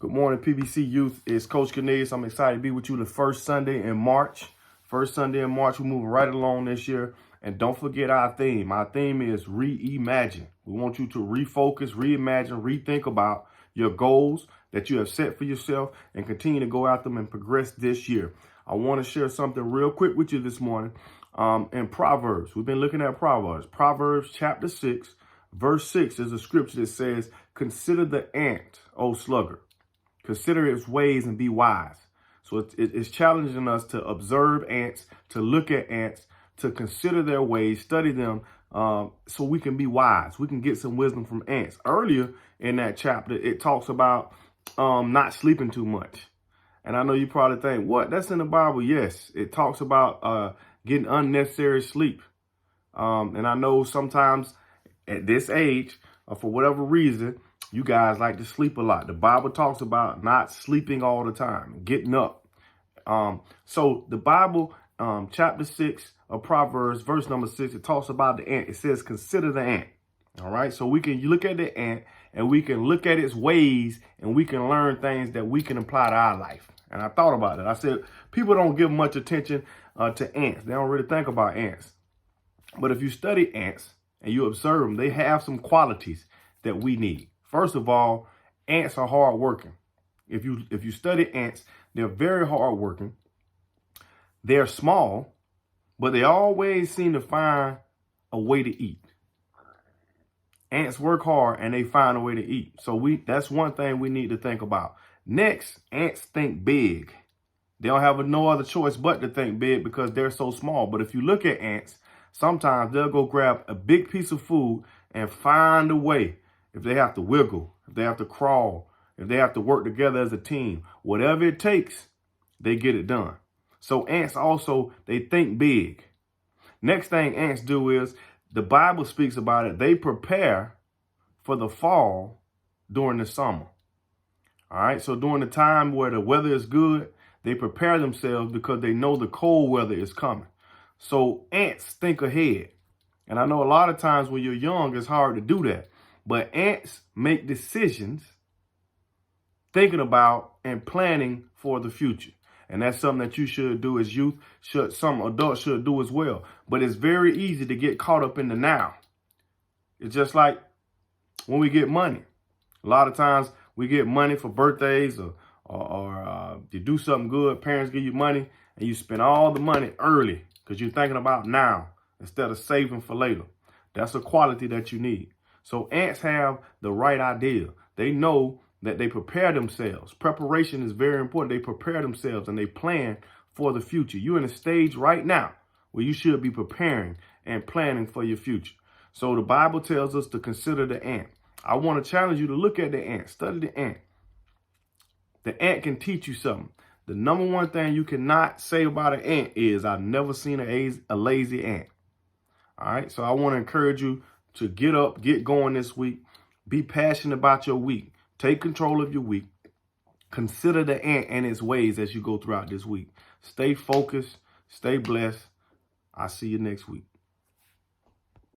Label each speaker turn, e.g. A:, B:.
A: Good morning, PBC Youth. It's Coach Cornelius. I'm excited to be with you the first Sunday in March. First Sunday in March, we're moving right along this year. And don't forget our theme. Our theme is reimagine. We want you to refocus, reimagine, rethink about your goals that you have set for yourself and continue to go after them and progress this year. I want to share something real quick with you this morning in Proverbs. We've been looking at Proverbs. Proverbs chapter 6, verse 6 is a scripture that says, "Consider the ant, O sluggard. Consider its ways and be wise." So it's challenging us to observe ants, to look at ants, to consider their ways, study them, so we can be wise. We can get some wisdom from ants. Earlier in that chapter, it talks about not sleeping too much. And I know you probably think, what? That's in the Bible. Yes, it talks about getting unnecessary sleep. And I know sometimes at this age, for whatever reason, you guys like to sleep a lot. The Bible talks about not sleeping all the time, getting up. So the Bible, chapter 6 of Proverbs, verse number 6, it talks about the ant. It says, consider the ant. All right. So we can look at the ant and we can look at its ways and we can learn things that we can apply to our life. And I thought about it. I said, people don't give much attention to ants. They don't really think about ants. But if you study ants and you observe them, they have some qualities that we need. First of all, ants are hardworking. If you study ants, they're very hardworking. They're small, but they always seem to find a way to eat. Ants work hard and they find a way to eat. So that's one thing we need to think about. Next, ants think big. They don't have no other choice but to think big because they're so small. But if you look at ants, sometimes they'll go grab a big piece of food and find a way. If they have to wiggle, if they have to crawl, if they have to work together as a team, whatever it takes, they get it done. So ants also, they think big. Next thing ants do is, the Bible speaks about it, they prepare for the fall during the summer. All right, so during the time where the weather is good, they prepare themselves because they know the cold weather is coming. So ants think ahead. And I know a lot of times when you're young, it's hard to do that. But ants make decisions thinking about and planning for the future. And that's something that you should do as youth, some adults should do as well. But it's very easy to get caught up in the now. It's just like when we get money. A lot of times we get money for birthdays or you do something good. Parents give you money and you spend all the money early because you're thinking about now instead of saving for later. That's a quality that you need. So ants have the right idea. They know that they prepare themselves. Preparation is very important. They prepare themselves and they plan for the future. You're in a stage right now where you should be preparing and planning for your future. So the Bible tells us to consider the ant. I want to challenge you to look at the ant, study the ant. The ant can teach you something. The number one thing you cannot say about an ant is, I've never seen a lazy ant. All right. So I want to encourage you to get up, get going this week. Be passionate about your week. Take control of your week. Consider the ant and its ways as you go throughout this week. Stay focused. Stay blessed. I'll see you next week.